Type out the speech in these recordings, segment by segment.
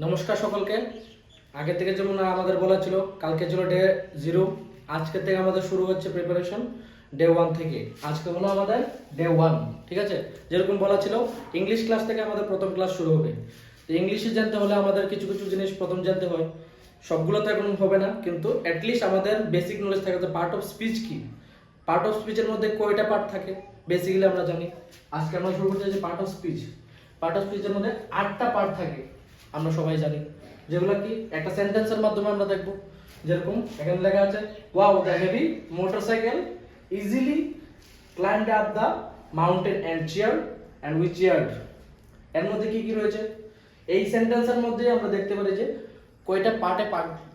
নমস্কার সকলকে। আগে থেকে যেমন আমাদের বলা ছিল কালকে ছিল ডে 0, আজকে থেকে আমাদের শুরু হচ্ছে প্রিপারেশন ডে 1 থেকে। আজকে হলো আমাদের ডে 1, ঠিক আছে। যেরকম বলা ছিল ইংলিশ ক্লাস থেকে আমাদের প্রথম ক্লাস শুরু হবে। তো ইংলিশে জানতে হলে আমাদের কিছু কিছু জিনিস প্রথম জানতে হয়, সবগুলো তো এখন হবে না, কিন্তু অ্যাটলিস্ট আমাদের বেসিক নলেজ থাকে যে পার্ট অফ স্পিচ কি, পার্ট অফ স্পিচের মধ্যে কয়টা পার্ট থাকে বেসিক্যালি আমরা জানি। আজকে আমরা শুরু করতে যাচ্ছি part of speech. Part of স্পিচের মধ্যে 8টা পার্ট থাকে, আমরা সবাই জানি, যেগুলো কি একটা সেন্টেন্সের মাধ্যমে আমরা দেখব। যেরকম এখানে লেখা আছে, wow the heavy motorcycle easily climbed up the mountain and we cheered. এর মধ্যে কি কি রয়েছে? এই সেন্টেন্সের মধ্যে আমরা দেখতে পারি যে কয়টা পার্টে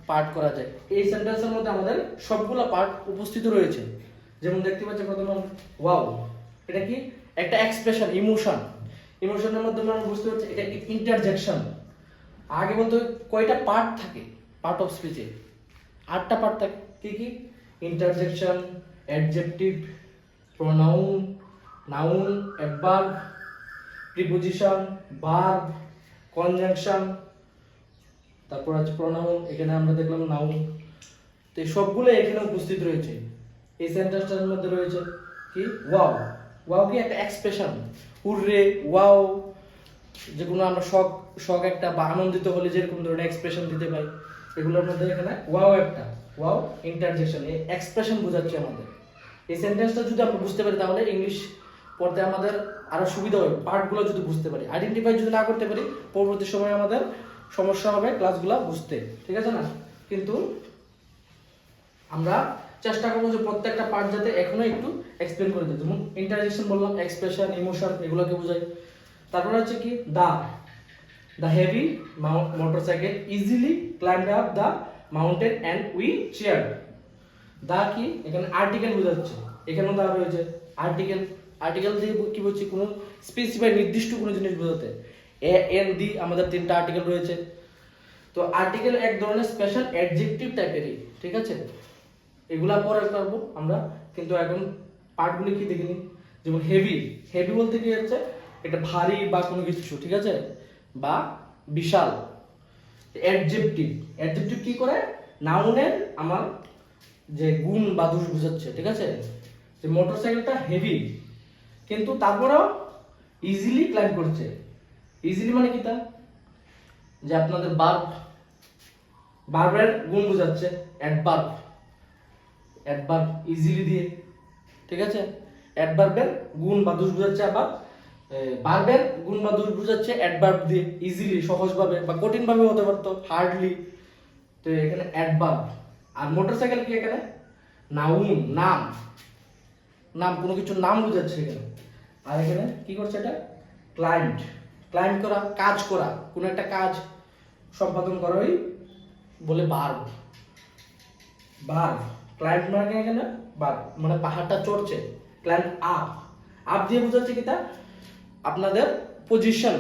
পার্ট করা যায়। এই সেন্টেন্সের মধ্যে আমাদের সবগুলো পার্ট উপস্থিত রয়েছে। যেমন দেখতে পাচ্ছি প্রথমে ওয়াও, এটা কি একটা এক্সপ্রেশন, ইমোশনের মাধ্যমে আমরা বুঝতে পারছি এটা ইন্টারজেকশন। আগে বলতে কয়টা পার্ট থাকে পার্ট অফ স্পিচে? 8টা পার্ট থাকে। কি কি? Interjection, adjective, pronoun, noun, adverb, preposition, verb, conjunction, তারপর আছে প্রোনাউন, এখানে আমরা দেখলাম নাউন। তো এই সবগুলো এখানে উপস্থিত রয়েছে। এই সেন্টেন্সটার মধ্যে রয়েছে কি ওয়াও। ওয়াও কি একটা এক্সপ্রেশন, হুররে, ওয়াও, যেগুলো আমরা শখ একটা বা আনন্দিত হলে যেরকম ধরনের এক্সপ্রেশন দিতে পাই, এগুলোর মধ্যে এখানে ওয়াও একটা, ওয়াও ইন্টারজেকশন, এই এক্সপ্রেশন বোঝাচ্ছে আমাদের। এই সেন্টেন্সটা যদি আমরা বুঝতে পারি তাহলে ইংলিশ পড়তে আমাদের আরো সুবিধা হবে। পার্টগুলো যদি বুঝতে পারি, আইডেন্টিফাই যদি না করতে পারি, পরবর্তী সময় আমাদের সমস্যা হবে ক্লাসগুলো বুঝতে, ঠিক আছে না? কিন্তু আমরা চেষ্টা করবো যে প্রত্যেকটা পার্ট যাতে এখনো একটু এক্সপ্লেন করে দিই। যেমন ইন্টারজেকশন বললাম, এক্সপ্রেশন, ইমোশন, এগুলোকে বোঝাই। তারপরে হচ্ছে কি the heavy motorcycle easily climbed up the mountain and we cheered. The কি এখানে আর্টিকেল বোঝাচ্ছে, এখানেও দা রয়েছে আর্টিকেল দিয়ে কি বলছি, কোনো স্পেসিফাই নির্দিষ্ট কোনো জিনিস বোঝাতে। এ এন দি আমাদের 3টা আর্টিকেল রয়েছে। তো আর্টিকেল এক ধরনের স্পেশাল অ্যাডজেক্টিভ টাইপেরই, ঠিক আছে। এগুলা পরে করবো আমরা, কিন্তু এখন পার্টগুলি কি দেখিনি। যেমন হেভি বলতে কি হচ্ছে এটা ভারী বা কোনো কিছু, ঠিক আছে, বা বিশাল। অ্যাডজেক্টিভ কি করে? নাউনের আমার যে গুণ বা দোষ বোঝাচ্ছে, ঠিক আছে। যে মোটরসাইকেলটা হেভি, কিন্তু তারপরেও ইজিলি ক্লাইম্ব করছে। ইজিলি মানে কি তা? যে আপনাদের বার্বের গুণ বোঝাচ্ছে অ্যাডভার্ব ইজিলি দিয়ে, ঠিক আছে। অ্যাডভার্বের গুণ বা দোষ বোঝাচ্ছে, আবার ভার্বের গুণ বা দোষ বোঝাচ্ছে অ্যাডভার্ব দিয়ে, ইজিলি সহজভাবে বা কঠিনভাবে হতে পারতো হার্ডলি। তো এখানে অ্যাডভার্ব। আর মোটরসাইকেল কি এখানে নাউন, নাম কোনো কিছুর নাম বোঝাচ্ছে এখানে। আর এখানে কি করছে এটা? ক্লাইম্ব করা, কাজ করা, কোনো একটা কাজ সম্পাদন করাই বলে ভার্ব। ক্লাইম্ব মানে এখানে ভার্ব, মানে পাহাড়টা চড়ছে, ক্লাইম্ব আপ দিয়ে বোঝাচ্ছে কি তা? আপনাদের পজিশন,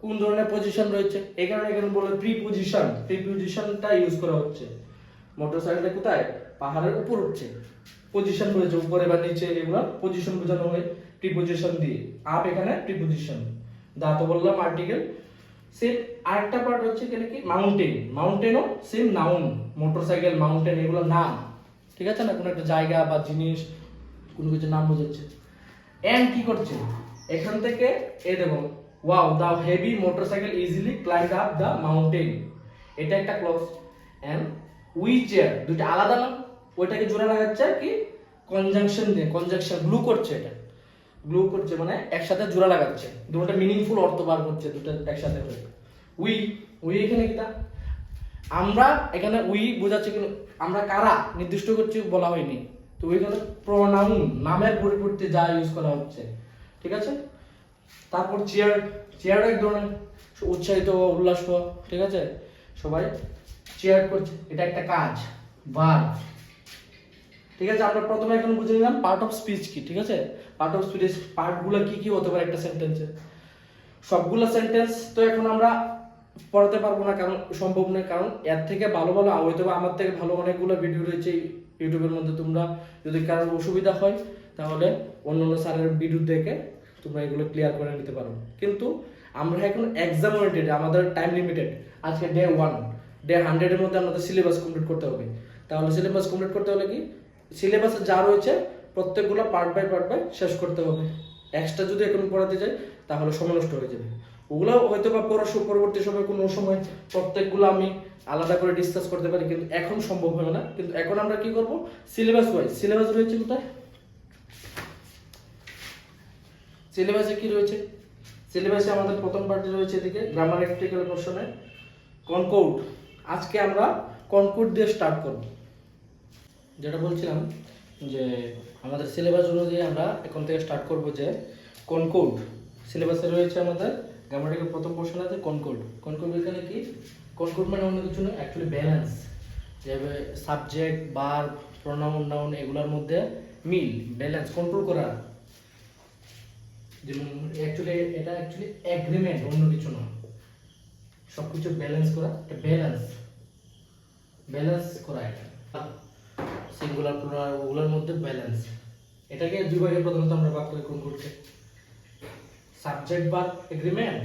কোন ধরনের পজিশন রয়েছে, এই কারণে এখানে বলে প্রিপোজিশনটা ইউজ করা হচ্ছে। মোটরসাইকেলটা কোথায়? পাহাড়ের উপর উঠছে, পজিশন রয়েছে উপরে বা নিচে, এগুলো পজিশন বোঝানো হয় প্রিপোজিশন দিয়ে। আপ এখানে প্রিপোজিশন, দা তো বললাম আর্টিকেল। সেম আরেকটা পার্ট হচ্ছে এখানে কি মাউন্টেনও সেম নাউন, মোটরসাইকেল, মাউন্টেন, এগুলো নাম, ঠিক আছে না, কোনো একটা জায়গা বা জিনিস, কোনো কিছু নাম বোঝাচ্ছে। এন্ড কি করছে এখান থেকে? এই দেখো, wow the heavy motorcycle easily climbed up the mountain, এটা একটা ক্লজ। এন্ড উই চেয়ার, দুটো আলাদা না, ওইটাকে জোড়া লাগাচ্ছে কি কনজাংশন দিয়ে, গ্লু করছে, এটা গ্লু করছে মানে একসাথে জোড়া লাগাচ্ছে, দুটো মিনিংফুল অর্থ বার করছে দুটো একসাথে করে। উই এখানে কিটা? আমরা, এখানে উই বোঝাচ্ছে কিন্তু আমরা কারা নির্দিষ্ট করছি বলা হয়নি। তো ওইখানে প্রোনাউন, নামের পরিবর্তে যা ইউজ করা হচ্ছে, ঠিক আছে। তারপর চেয়ার এক ধরনের উৎসাহিত উল্লাস, ঠিক আছে, সবাই চেয়ার করছে, এটা একটা কাজ, ভার্ব, ঠিক আছে। আমরা প্রথমে এখন বুঝে নিলাম পার্ট অফ স্পিচ কি, ঠিক আছে। পার্ট অফ স্পিচ পার্টগুলো কি কি হতে পারে একটা সেন্টেন্সে। সবগুলো সেন্টেন্স তো এখন আমরা পড়াতে পারবো না, কারণ সম্ভব নয়, কারণ এর থেকে ভালো হয়তো আমার থেকে ভালো অনেকগুলো ভিডিও রয়েছে ইউটিউবের মধ্যে। তোমরা যদি কারোর অসুবিধা হয় তাহলে অন্য স্যারের ভিডিও দেখে তোমরা এগুলো ক্লিয়ার করে নিতে পারো। কিন্তু আমরা এখন এক্সাম ওরিয়েন্টেড, আমাদের টাইম লিমিটেড। আজকে ডে 1, ডে 100 এর মধ্যে আমাদের সিলেবাস কমপ্লিট করতে হবে। তাহলে সিলেবাস কমপ্লিট করতে হলে কি, সিলেবাসে যা রয়েছে প্রত্যেকগুলো পার্ট বাই শেষ করতে হবে। এক্সট্রা যদি এখন পড়াতে যাই তাহলে সময় নষ্ট হয়ে যাবে। ওগুলো হয়তো বা পরবর্তী সময় কোনো সময় প্রত্যেকগুলো আমি আলাদা করে ডিসকাস করতে পারি, কিন্তু এখন সম্ভব হবে না। কিন্তু এখন আমরা কি করব, সিলেবাস ওয়াইজ, সিলেবাস রয়েছে কোথায়, সিলেবাসে কি রয়েছে, সিলেবাসে আমাদের প্রথম পার্টে রয়েছে এদিকে গ্রামাটিক্যাল পোরশনে কনকর্ড। আজকে আমরা কনকর্ড দিয়ে স্টার্ট করব। যেটা বলছিলাম যে আমাদের সিলেবাস অনুযায়ী আমরা এখন থেকে স্টার্ট করব যে কনকর্ড। সিলেবাসে রয়েছে আমাদের গ্রামাটিক্যাল প্রথম পোরশন আছে কনকর্ড। কনকর্ড এখানে কি, কনকর্ড মানে অন্য কিছু না, অ্যাকচুয়ালি ব্যালেন্স, যে সাবজেক্ট ভার্ব প্রোনাউন নাউন এগুলোর মধ্যে মিল, ব্যালেন্স কন্ট্রোল করা। যেমন এটা অ্যাকচুয়ালি এগ্রিমেন্ট, অন্য কিছু না, সবকিছু ব্যালেন্স করা, এটা ব্যালেন্স করা, এটা সিঙ্গুলার প্লুরাল ওগুলোর মধ্যে ব্যালেন্স। এটাকে দুই ভাগে প্রধানত আমরা ভাগ করি কোন করতে, সাবজেক্ট ভার্ব এগ্রিমেন্ট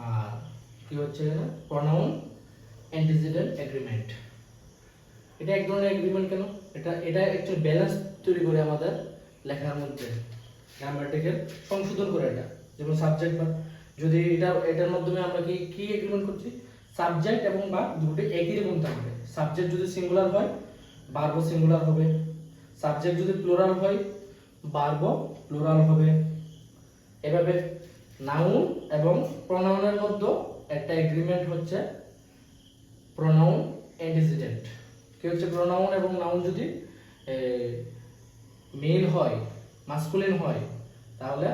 আর কি হচ্ছে প্রোনাউন অ্যান্টিসিডেন্ট এগ্রিমেন্ট। এটা এক ধরনের এগ্রিমেন্ট। কেন এটা অ্যাকচুয়ালি ব্যালেন্স তৈরি করে আমাদের লেখার মধ্যে, গ্রামাটিক্যাল সংশোধন করে এটা। যেমন সাবজেক্ট ভার্ব, যদি এটার মাধ্যমে আমরা কি এগ্রিমেন্ট করছি, সাবজেক্ট এবং ভার্ব দুটো একই রকম থাকবে। সাবজেক্ট যদি সিঙ্গুলার হয় ভার্বও সিঙ্গুলার হবে, সাবজেক্ট যদি প্লুরাল হয় ভার্বও প্লুরাল হবে। এভাবে নাউন এবং প্রোনাউনের মধ্যে একটা এগ্রিমেন্ট হচ্ছে প্রোনাউন অ্যান্টিসিডেন্ট। কি হচ্ছে, প্রোনাউন এবং নাউন যদি মেল হয়, মাস্কুলিন হয়, তাহলে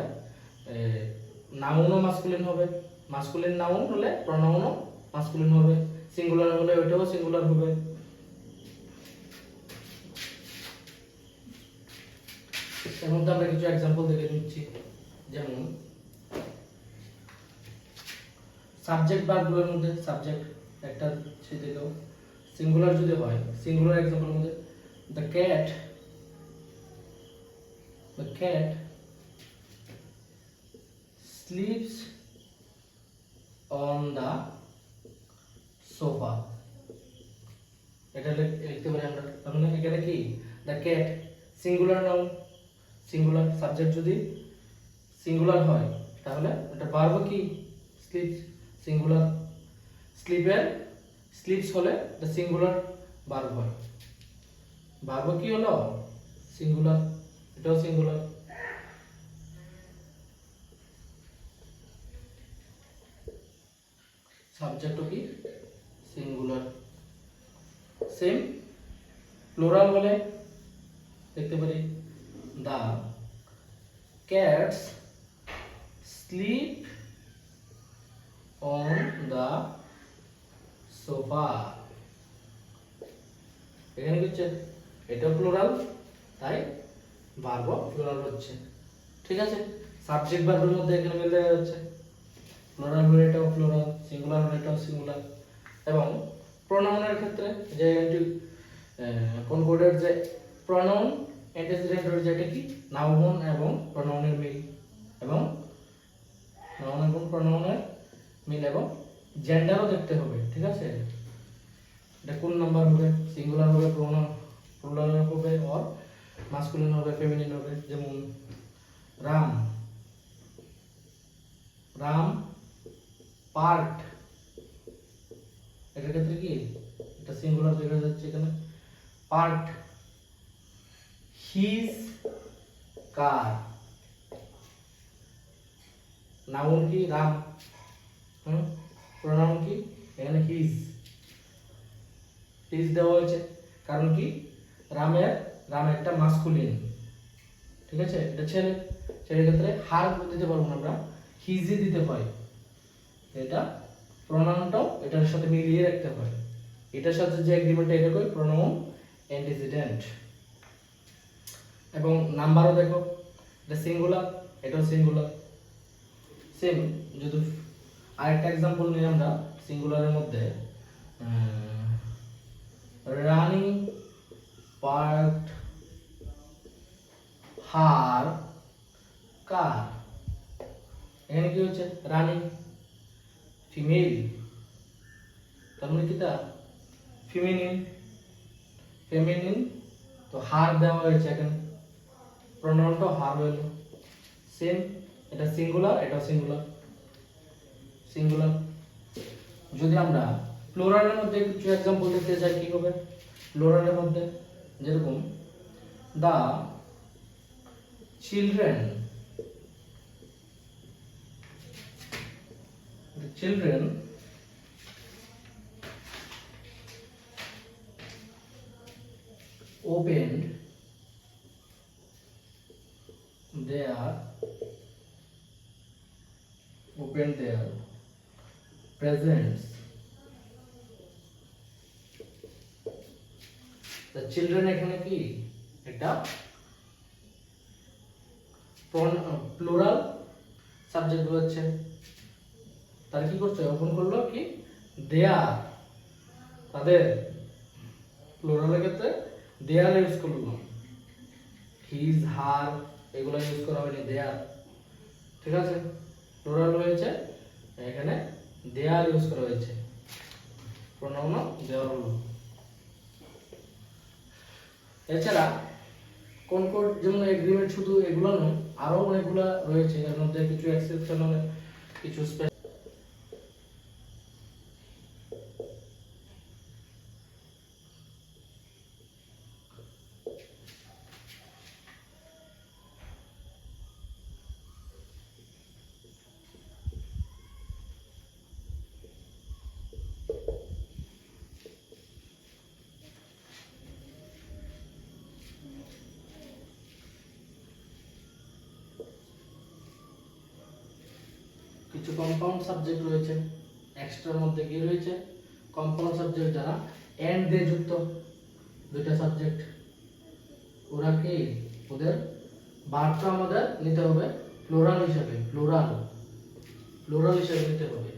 নাউনও মাস্কুলিন হবে, মাস্কুলিন নাউন হলে প্রোনাউনও মাস্কুলিন হবে, সিঙ্গুলার হলে ওইটাও সিঙ্গুলার হবে। এর মধ্যে আমরা কিছু एग्जांपल দেখে নিচ্ছি। যেমন সাবজেক্ট ভার্বগুলোর মধ্যে সাবজেক্ট একটা ছেড়ে দাও, সিঙ্গুলার যদি হয়, সিঙ্গুলার एग्जांपल মধ্যে the cat sleeps on the sofa। এটা লিখতে পারি আমরা। তাহলে এখানে কি, the cat singular noun, singular subject যদি সিঙ্গুলার হয় তাহলে এটা ভার্ব কি, স্লিপস, সিঙ্গুলার। স্লিপস হলে এটা সিঙ্গুলার ভার্ব হয়, ভার্ব কি হলো সিঙ্গুলার, এটাও সিঙ্গুলার। সাবজেক্টও কি সিঙ্গুলার। সেম প্লুরাল হলে দেখতে পারি the cats sleep on the sofa। এখানে কি হচ্ছে, এটা প্লুরাল, তাই ভার্ব প্লুরাল হচ্ছে। ঠিক আছে, সাবজেক্ট ভার্বের মধ্যে এখানে মিলে যাচ্ছে, প্লুরাল হলে এটাও প্লুরাল, সিঙ্গুলার হলে এটাও সিঙ্গুলার। এবং প্রোনাউনের ক্ষেত্রে যে কনকর্ডের যে প্রোনাউন অ্যান্টিসিডেন্ট যেটা কি, নাউন এবং প্রোনাউনের মিল, এবং নাউন এবং প্রোনাউনের মিল, এবং জেন্ডারও দেখতে হবে। ঠিক আছে, এটা কোন নাম্বার হবে, সিঙ্গুলার হবে, প্লুরাল হবে, আর মাস্কুলিন হবে, ফেমিনিন হবে। যেমন রাম পার্ট, এটার ক্ষেত্রে কি, এটা সিঙ্গুলার দেখা যাচ্ছে এখানে, পার্ট হিজ কার। নাউন কি রাম, প্রোনাউন কি এখানে হিজ দেওয়া হয়েছে। কারণ কি, রাম একটা মাস্কুলিন। ঠিক আছে, এটা ছেলের ক্ষেত্রে হার দিতে পারবো না আমরা, হিজই দিতে হয়। এটা প্রোনাউনটাও এটার সাথে মিলিয়ে রাখতে হয়। এটার সাথে যে এগ্রিমেন্টটা, এটা কই প্রোনাউন অ্যান্টিসিডেন্ট। এবং নাম্বারও দেখো, এটা সিঙ্গুলার, এটাও সিঙ্গুলার। সেম যদি আরেকটা एग्जांपल নিই আমরা সিঙ্গুলারের মধ্যে, রানী পার্কড হার কার। এখানে কি হচ্ছে রানী ফিমেল, তার মানে কি তা ফিমেনিন, ফেমিনিন। তো হার দেওয়া হয়েছে এখানে, প্রোনাউনটা হার হলো। সেম, এটা সিঙ্গুলার, এটা সিঙ্গুলার, সিঙ্গুলার। যদি আমরা প্লুরালের মধ্যে কিছু एग्जांपल দিতে চাই কি হবে প্লুরালের মধ্যে, যেরকম the children, the children opened their presents. The children এখানে কি এটা প্লুরাল সাবজেক্ট হচ্ছে, তার কি করছে ওপেন করলো কি দেয়ার, তাদের প্লুরালের ক্ষেত্রে দেয়ার ইউজ করলো, হিজ হার এগুলো ইউজ করা হয়নি, দেয়ার। ঠিক আছে, প্লুরাল হয়েছে এখানে দেয়ার ইউজ করা হয়েছে, প্রোনাউন দেওয়ার হলো। এছাড়া কোন কোন যেমন এগ্রিমেন্ট শুধু এগুলো নয়, আরো অনেকগুলো রয়েছে, এর মধ্যে কিছু এক্সেপশন, কিছু কিছু কম্পাউন্ড সাবজেক্ট রয়েছে, এক্সট্রার মধ্যে কি রয়েছে কম্পাউন্ড সাবজেক্ট, যারা এন্ড দিয়ে যুক্ত দুইটা সাবজেক্ট, ওরা কি ওদের ভার্বটা আমাদের নিতে হবে প্লুরাল হিসেবে, প্লুরাল হিসেবে নিতে হবে।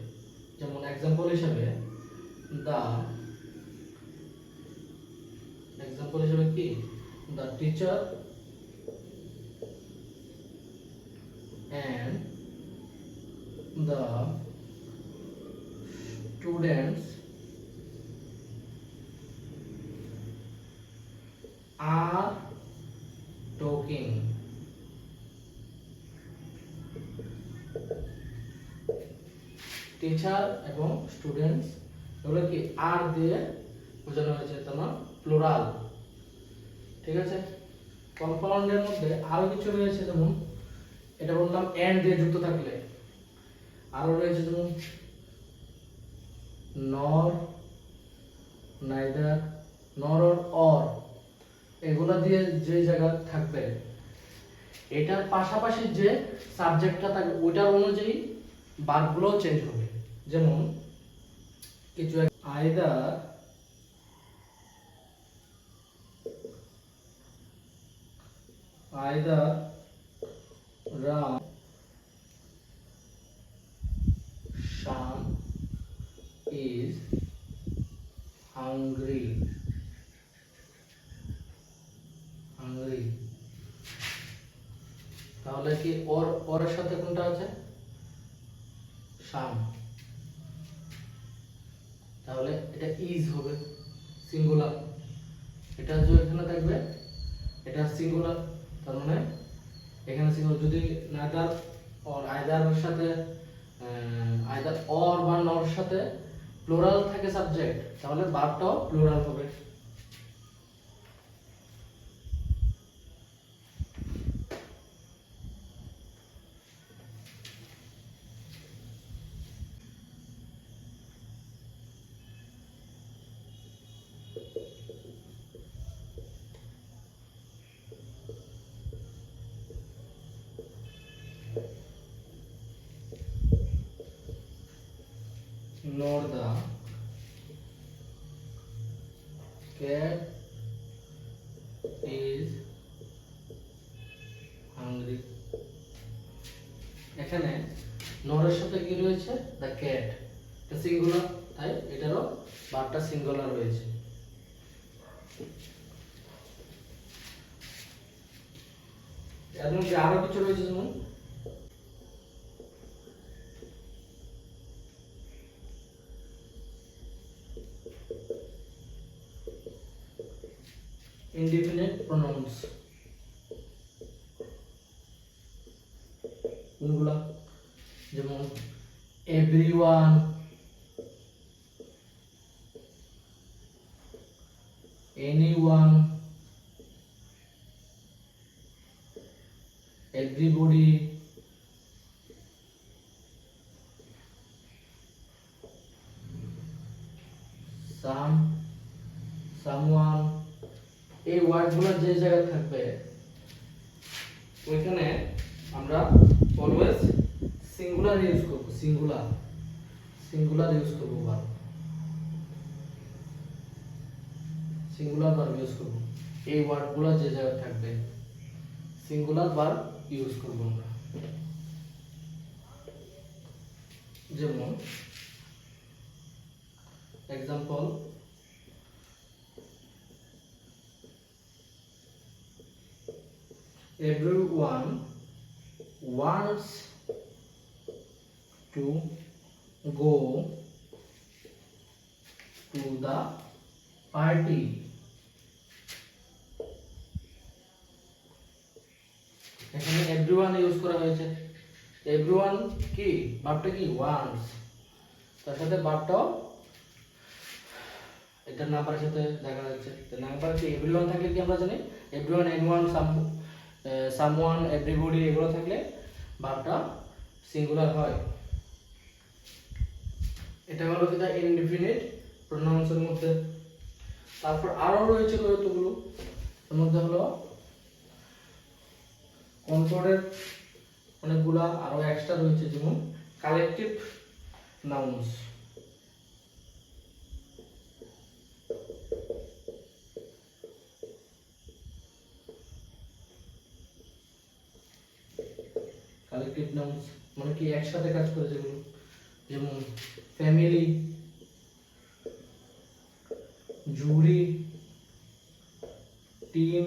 যেমন एग्जांपल হিসেবে দা, एग्जांपल হিসেবে কি the teacher and the students are talking. Teacher এবং স্টুডেন্টস এগুলো কি আর দিয়ে বোঝানো হয়েছে, তোমার প্লুরাল। ঠিক আছে, কম্পাউন্ডের মধ্যে আরো কিছু রয়েছে, যেমন এটা বললাম এন্ড দিয়ে যুক্ত থাকলে, আরো রয়েছে যেমন নর, নাইদার, নর অর এগুলা দিয়ে যে জায়গা থাকবে, এটার পাশাপাশি যে সাবজেক্টটা থাকবে ওইটার অনুযায়ী ভার্বগুলো চেঞ্জ হবে। যেমন কিছু either Ram, Shyam is hungry, তাহলে কি ওর সাথে কোনটা আছে শাম, তাহলে এটা ইজ হবে সিঙ্গুলার, এটা যে এখানে থাকবে এটা সিঙ্গুলার, তার মানে এখানে সিঙ্গুলার। যদি নাইদার অর আইদারের সাথে আইদার অর বা নর সাথে প্লুরাল থাকে সাবজেক্ট, তাহলে ভার্বটাও প্লুরাল হবে। Nor the cat is hungry, এখানে নরের সাথে কি রয়েছে দ্য ক্যাট, এটা সিঙ্গুলার, তাই এটারও ভার্বটা সিঙ্গুলার রয়েছে। এর মধ্যে আরো কিছু রয়েছে, যেমন ইনডিফিনিট প্রোনাউন্স কোনগুলা? যেমন এভরিওয়ান, এনিওয়ান, এভরিবডি, সাম, সামওয়ান। এই ওয়ার্ডগুলো যে জায়গায় থাকবে ওইখানে আমরা অলওয়েজ সিঙ্গুলার ইউজ করব, সিঙ্গুলার ইউজ করব, সিঙ্গুলার ভার্ব ইউজ করব। এই ওয়ার্ডগুলো যে জায়গায় থাকবে সিঙ্গুলার ভার্ব ইউজ করব আমরা। যেমন example, everyone wants to go to the party. এখানে everyone ইউজ করা হয়েছে। everyone কি ভার্বটা কি wants, তার সাথে ভার্বটাও এটা নাম্বারের সাথে দেখা যাচ্ছে। তো নাম্বার কি everyone থাকলে কি আমরা জানি everyone, anyone, someone, everybody এগুলো থাকলে ভার্বটা সিঙ্গুলার হয়। এটা হলো কিনা ইনডিফিনিট প্রোনাউন্সের মধ্যে। তারপর আরো রয়েছে কতগুলো, এর মধ্যে হলো কনকর্ডের অনেকগুলা আরো এক্সট্রা রয়েছে, যেমন কালেকটিভ নাউন্স। কালেকটিভ নাউন্স মানে কি একসাথে কাজ করে যেগুলো, যেমন ফ্যামিলি, জুরি, টিম,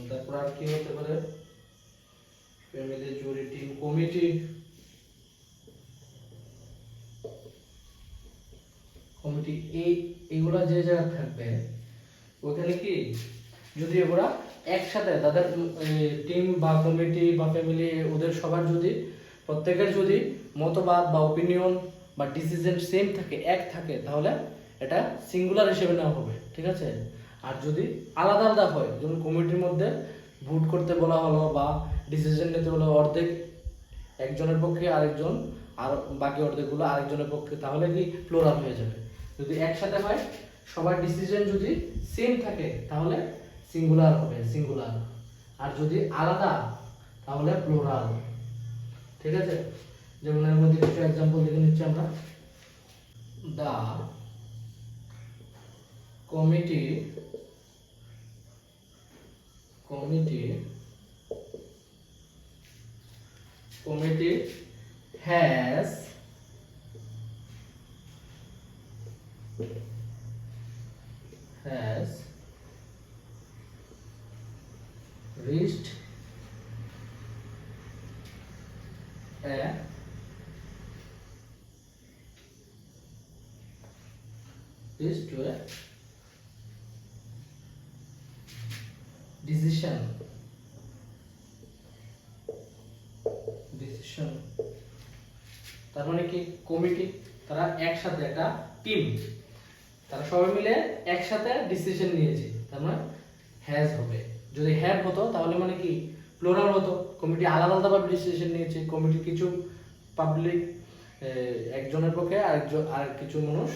তারপর আর কি হতে পারে, ফ্যামিলি, জুরি, টিম, কমিটি, এইগুলা যে জায়গা থাকবে ওখানে কি যদি ওরা একসাথে তাদের টিম বা কমিটি বা ফ্যামিলি ওদের সবার যদি প্রত্যেকের যদি মতবাদ বা ওপিনিয়ন বা ডিসিশন সেম থাকে, এক থাকে, তাহলে এটা সিঙ্গুলার হিসেবে নেওয়া হবে, ঠিক আছে। আর যদি আলাদা আলাদা হয়, যেমন কমিটির মধ্যে ভোট করতে বলা হলো বা ডিসিশন নিতে বলা অর্ধেক একজনের পক্ষে আরেকজন, আর বাকি অর্ধেকগুলো আরেকজনের পক্ষে, তাহলে কি প্লুরাল হয়ে যাবে। যদি একসাথে হয় সবার ডিসিশন যদি সেম থাকে তাহলে সিঙ্গুলার হবে, সিঙ্গুলার। আর যদি আলাদা তাহলে প্লুরাল, ঠিক আছে। যেমন এর মধ্যে কিছু एग्जांपल দেখে নিচ্ছি আমরা। দা committee has reached a decision তার মানে কি কমিটি তারা একসাথে একটা টিম, তারা সবাই মিলে একসাথে ডিসিশন নিয়েছে, তার মানে হ্যাজ হবে। যদি হ্যাভ হতো তাহলে মানে কি প্লুরাল হতো, কমিটি আলাদা আলাদা ভাবে ডিসিশন নিয়েছে, কমিটি কিছু পাবলিক একজনের পক্ষে আর কিছু মানুষ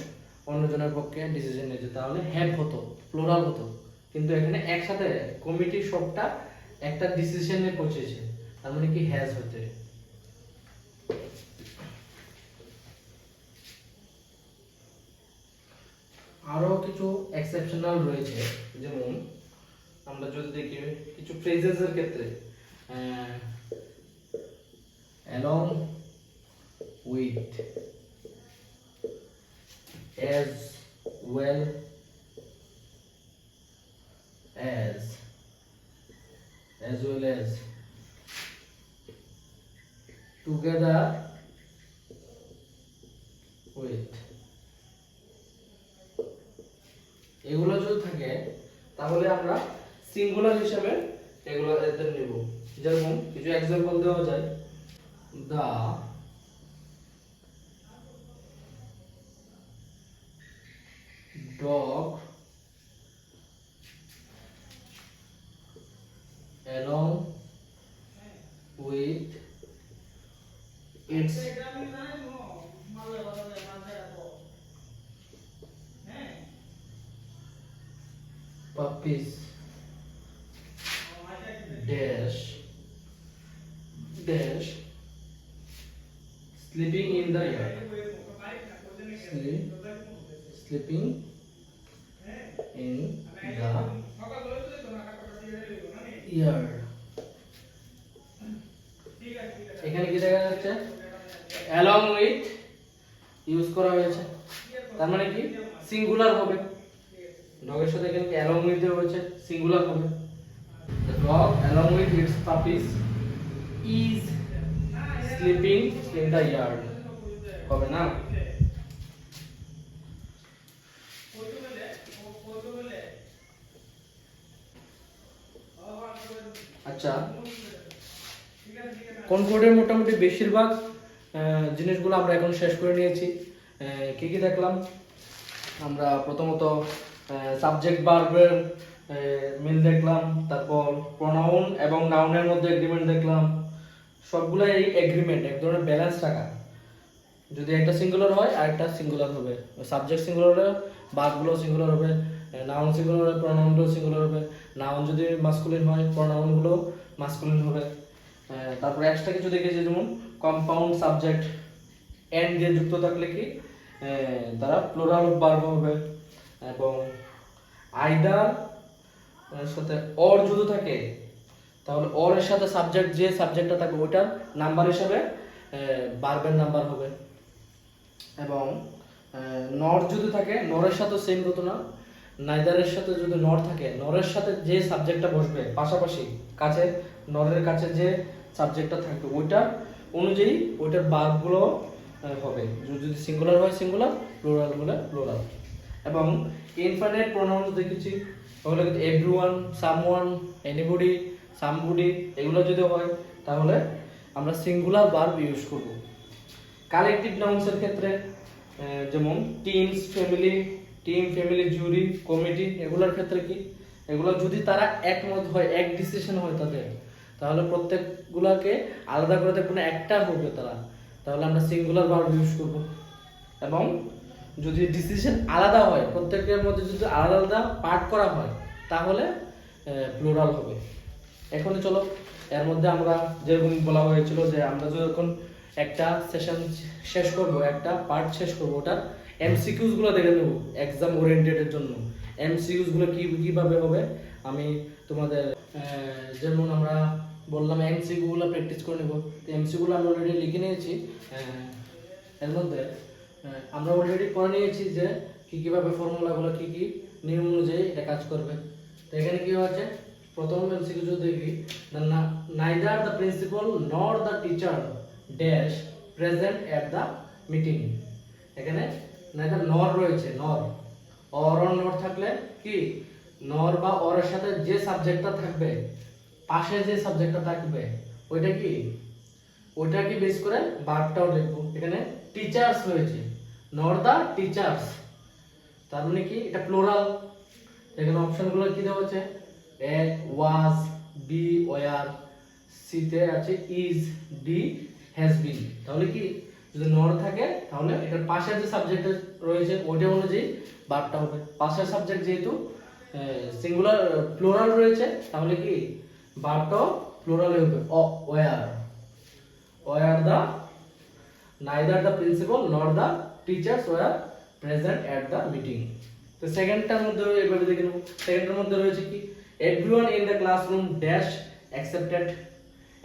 অন্যজনের পক্ষে ডিসিশন নিয়েছে, তাহলে হ্যাভ হতো, প্লুরাল হতো। কিন্তু এখানে একসাথে কমিটি সবটা একটা ডিসিশনে পৌঁছেছে, তার মানে কি হ্যাজ হতে। আরো কিছু এক্সেপশনাল রয়েছে, যেমন আমরা যদি দেখি কিছু ফ্রেজেস এর ক্ষেত্রে along with, as well as together with, এগুলো যদি থাকে তাহলে আমরা সিঙ্গুলার হিসেবে এগুলো এদের নেব। যেরকম কিছু এক্সাম্পল দেওয়া যায়, দা dog along with its puppies dash sleeping in the yard. Sleeping in the yard. এখানে কি দেখা যাচ্ছে, along with ইউজ করা হয়েছে, তার মানে কি সিঙ্গুলার হবে। ডগের সাথে এখানে along with দেওয়া হয়েছে, সিঙ্গুলার হবে। The dog along with its puppies is sleeping in the yard, হবে না? আচ্ছা, কনকর্ডের মোটামুটি বেশিরভাগ জিনিসগুলো আমরা এখন শেষ করে নিয়েছি। কি কি দেখলাম আমরা? প্রথমত সাবজেক্ট ভার্বের মিল দেখলাম, তারপর প্রোনাউন এবং নাউনের মধ্যে এগ্রিমেন্ট দেখলাম। সবগুলাই এগ্রিমেন্ট, এক ধরনের ব্যালেন্স রাখা। যদি একটা সিঙ্গুলার হয় আর একটা সিঙ্গুলার হবে, সাবজেক্ট সিঙ্গুলার হলে ভার্বগুলো সিঙ্গুলার হবে, নাউন সিঙ্গুলার হলে প্রোনাউনগুলো সিঙ্গুলার হবে, নাউন যদি মাস্কুলিন হয় প্রোনাউনগুলো মাস্কুলিন হবে। তারপর এক্সট্রা কিছু দেখেছি, যেমন কম্পাউন্ড সাবজেক্ট এন্ড দিয়ে যুক্ত থাকলে কি তারা প্লুরাল ভার্ব হবে, এবং আইদার সাথে অর যদি থাকে তাহলে অর এর সাথে সাবজেক্ট, যে সাবজেক্টটা থাকবে ওইটার নাম্বার হিসেবে ভার্বের নাম্বার হবে। এবং নর যদি থাকে, নরের সাথে সেম ঘটনা। নাইদারের সাথে যদি নর থাকে, নরের সাথে যে সাবজেক্টটা বসবে পাশাপাশি কাছে, নরের কাছে যে সাবজেক্টটা থাকবে ওইটার অনুযায়ী ওইটার ভার্বগুলো হবে। যদি সিঙ্গুলার হয় সিঙ্গুলার, প্লুরাল হলে প্লুরাল। এবং ইনফাইনাইট প্রোনাউন্স দেখেছি, ওগুলো কিন্তু এভরিওয়ান, সামওয়ান, এনিবডি, সামবডি, এগুলো যদি হয় তাহলে আমরা সিঙ্গুলার ভার্ব ইউজ করব। কালেকটিভ নাউন্সের ক্ষেত্রে যেমন টিমস, ফ্যামিলি, টিম, ফ্যামিলি, জুরি, কমিটি, এগুলোর ক্ষেত্রে কি, এগুলো যদি তারা একমত হয়, এক ডিসিশন হয় তাদের, তাহলে প্রত্যেকগুলোকে আলাদা করে দেখবো না, একটা হবে তারা, তাহলে আমরা সিঙ্গুলার ভার্ব ইউজ করব। এবং যদি ডিসিশন আলাদা হয়, প্রত্যেকের মধ্যে যদি আলাদা আলাদা পার্ট করা হয় তাহলে প্লুরাল হবে। এখন চলো এর মধ্যে আমরা যেরকম বলা হয়েছিল যে আমরা যখন একটা সেশন শেষ করব, একটা পার্ট শেষ করব, ওটা এমসিকিউস গুলো দেখে নেব এক্সাম ওরিয়েন্টেডের জন্য। এমসিকিউস গুলো কিভাবে হবে আমি তোমাদের, যেমন আমরা বললাম এমসিকিউ গুলো প্র্যাকটিস করে নেব। এমসিকিউ গুলো আমি অলরেডি লিখে নিয়েছি। এর মধ্যে আমরা অলরেডি পড়ে নিয়েছি যে কিভাবে ফর্মুলাগুলো কি নিয়ম অনুযায়ী এটা কাজ করবে। তো এখানে কি হচ্ছে, প্রথম এমসিকিউ যদি দেখি, নাইদার দ্য প্রিন্সিপাল নর the teacher dash present at the meeting. এখানে নাইদার নর রয়েছে, নর, অর নর থাকলে কি, নর বা অরের সাথে যে সাবজেক্টটা থাকবে, পাশে যে সাবজেক্টটা থাকবে ওইটা কি, ওইটাকে বেস করে ভার্বটাও লিখবো। এখানে টিচার্স রয়েছে, নর দ্য টিচার্স, তার মানে কি এটা প্লুরাল। এখানে অপশনগুলো কি দেওয়া আছে, এ ওয়াজ, বি ওয়ার, সি তে আছে ইজ, ডি হ্যাজ বিন। তাহলে কি যদি নর থাকে তাহলে এটার পাশে যে সাবজেক্ট রয়েছে ওইটা অনুযায়ী ভার্বটা হবে। পাশের সাবজেক্ট যেহেতু সিঙ্গুলার প্লুরাল রয়েছে তাহলে কি ভার্বটাও প্লুরাল হবে। Were, were the, neither the principal nor the teachers were present at the meeting. তো সেকেন্ডটার মধ্যে এভাবে দেখে নেব। সেকেন্ডের মধ্যে রয়েছে কি, everyone in the classroom dash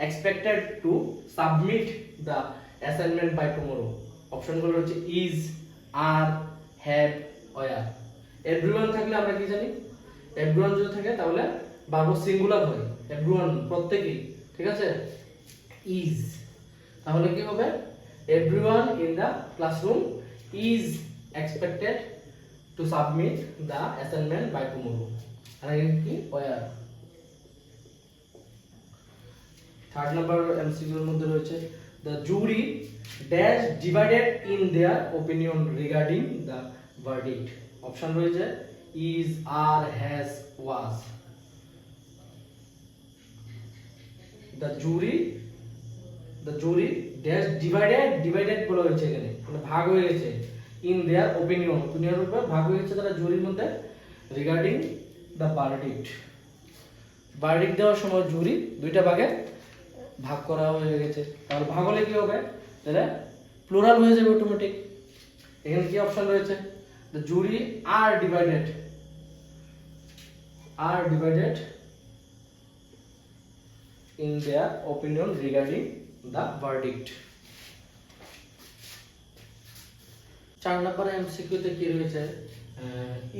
expected to submit the assignment by tomorrow. অপশনগুলো হচ্ছে is, are, have, were। everyone থাকলে আমরা কি জানি, everyone যদি থাকে তাহলে ভার্ব সিঙ্গুলার হয়, everyone প্রত্যেকই, ঠিক আছে। is তাহলে কি হবে, everyone in the classroom is expected to submit the assignment by tomorrow. আর এখানে কি ওয়ার। থার্ড নাম্বার এমসিকিউর মধ্যে রয়েছে the jury dash divided in their opinion regarding the verdict. Option রয়েছে is, are, has, was. The jury dash divided বলা হয়েছে এখানে, মানে ভাগ হয়ে গেছে। ইন দেয়ার ওপিনিয়নের উপর ভাগ হয়ে গেছে তারা জুরির মধ্যে রিগার্ডিং দ্য ভার্ডিক্ট দেওয়ার সময় জুরি দুইটা ভাগে ভাগ করা হয়ে গেছে। তাহলে ভাগ হলে কি হবে, তাহলে প্লুরাল হয়ে যাবে অটোমেটিক। এখানে কি অপশন রয়েছে, the jury are divided in their opinion regarding the verdict। 4 নম্বর এমসিকিউ তে কি রয়েছে,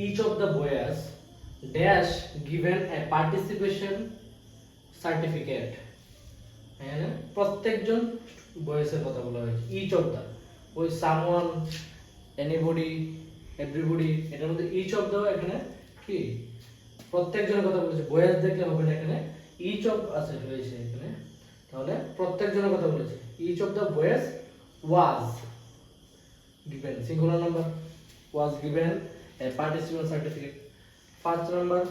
each of the boys dash given a participation certificate। হ্যাঁ, প্রত্যেকজন বয়সের কথা বলা হয়েছে। each of the, ওই someone, anybody, everybody, এটার মধ্যে each of the এখানে কি প্রত্যেকজনের কথা বলেছে। বয়স দেখলে হবে না, এখানে each of আছে রয়েছে এখানে, তাহলে প্রত্যেকজনের কথা বলেছে। each of the boys was given, singular number, was given a participation certificate। 5 number,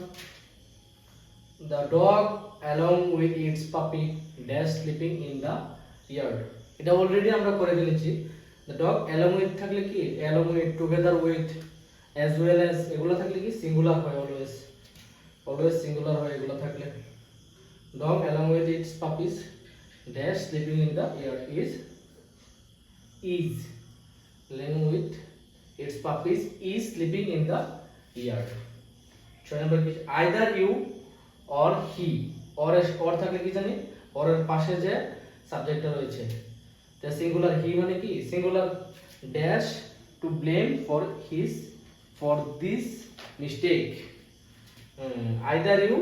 the dog along with its puppy dash sleeping in the yard। এটা অলরেডি আমরা করে ফেলেছি। the dog along with থাকলে কি along with, together with, as well as এগুলো থাকলে কি singular হয়, অলওয়েজ সিঙ্গুলার হয় এগুলো থাকলে। dog along with its puppies dash sleeping in the yard is along with its puppies is sleeping in the yard। 6 নম্বর কি either you or he, or থাকলে কি জানি, or এর পাশে যে সাবজেক্টটা রয়েছে, তা সিঙ্গুলার হি মানে কি singular dash to blame for this mistake। either you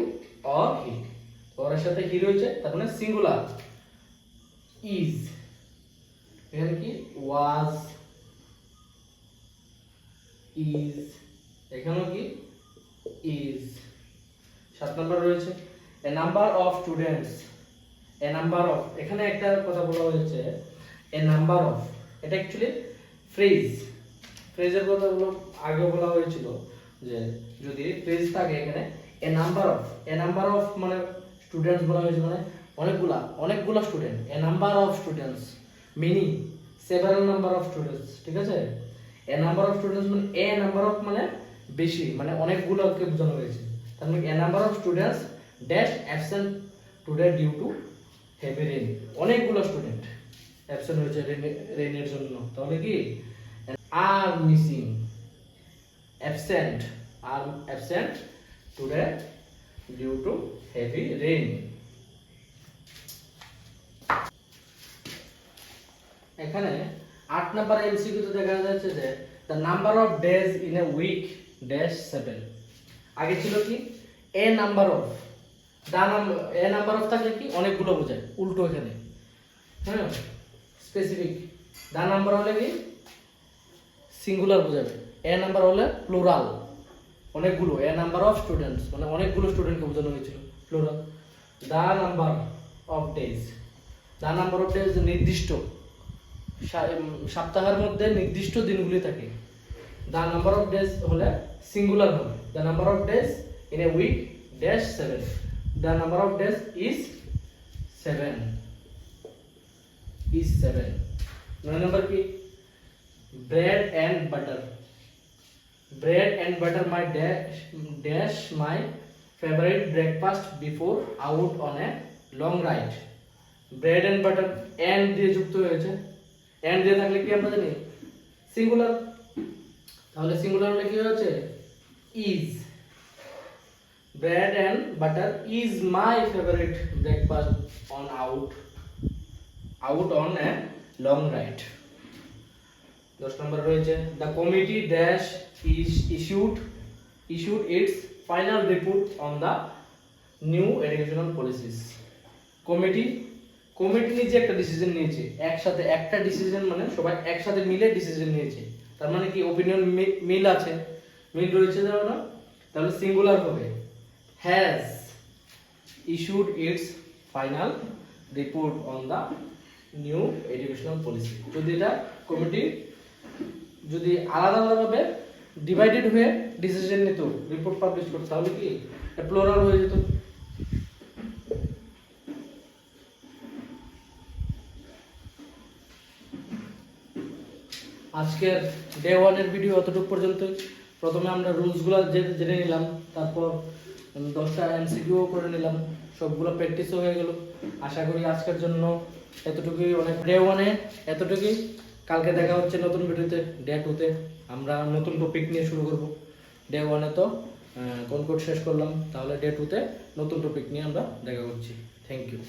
or he, or এর সাথে হি রয়েছে, তার মানে সিঙ্গুলার is। এখানে কি was, is, এখানেও কি is। 7 নম্বর রয়েছে a number of students, a number of, এখানে একটা কথা বলা হয়েছে a number of, এটা অ্যাকচুয়ালি ফ্রেজের কথা আগে বলা হয়েছিল যে যদি ফ্রেজ থাকে এখানে a number of মানে স্টুডেন্টস বলা হয়েছে, মানে অনেকগুলা student. a number of students meaning several number of students, ঠিক আছে। a number of students মানে a number of মানে বেশি, মানে অনেকগুলোকে বোঝানো হয়েছে। তার মানে a number of students dash absent today due to heavy rain, অনেকগুলো স্টুডেন্ট অ্যাবসেন্ট হয়েছে রেইনের জন্য। তাহলে কি are missing, absent today due to heavy rain। এখানে 8 নাম্বার এমসিকিউ তে দেখা যাচ্ছে যে the number of days in a week dash 7। আগে ছিল কি a number of, a number of থাকলে কি অনেকগুলো বোঝায়, উল্টো এখানে হ্যাঁ স্পেসিফিক। the number হলে কি সিঙ্গুলার বোঝাবে, a number হলে প্লুরাল, অনেকগুলো। a number of students মানে অনেকগুলো স্টুডেন্টকে বোঝানো হয়েছিল, plural. the number of days নির্দিষ্ট, সপ্তাহের মধ্যে নির্দিষ্ট দিনগুলি থাকে। the number of days হলে সিঙ্গুলার হবে, the number of days in a week dash 7, the number of days is 7। 9 number কি bread and butter my dash my favorite breakfast before out on a long ride। bread and butter and দিয়ে যুক্ত হয়েছে, and দিয়ে থাকলে কি আমরা জানি singular, তাহলে সিঙ্গুলার হলে কি হচ্ছে is। bread and butter is my favorite breakfast on out on a long ride। 10 নম্বর রয়েছে the committee dash is issued its final report on the new educational policies। Committee নিজে একটা ডিসিশন নিয়েছে, একসাথে একটা ডিসিশন মানে সবাই একসাথে মিলে ডিসিশন নিয়েছে, তার মানে কি ওপিনিয়ন মিল আছে, মিল রয়েছে যাবে না, তাহলে সিঙ্গুলার হবে has issued its final report on the new educational policy. যদি এটা কমিটি যদি আলাদা আলাদাভাবে ডিভাইডেড হয়ে ডিসিশন নিত, রিপোর্ট পাবলিশ করতে, তাহলে কি প্লুরাল হয়ে যেত। আজকের ডে 1 এর ভিডিও অতটুকু পর্যন্তই। প্রথমে আমরা রুলসগুলো জেনে নিলাম, তারপর 10টা এমসিকিউ করে নিলাম, সবগুলো প্র্যাকটিসও হয়ে গেল। আশা করি আজকের জন্য এতটুকুই অনেক। ডে 1 এ এতটুকুই। কালকে দেখা হচ্ছে নতুন ভিডিওতে। ডে 2 তে আমরা নতুন টপিক নিয়ে শুরু করব। ডে 1 এ তো কোন কোড শেষ করলাম, তাহলে ডে 2 তে নতুন টপিক নিয়ে আমরা দেখা করছি। Thank you.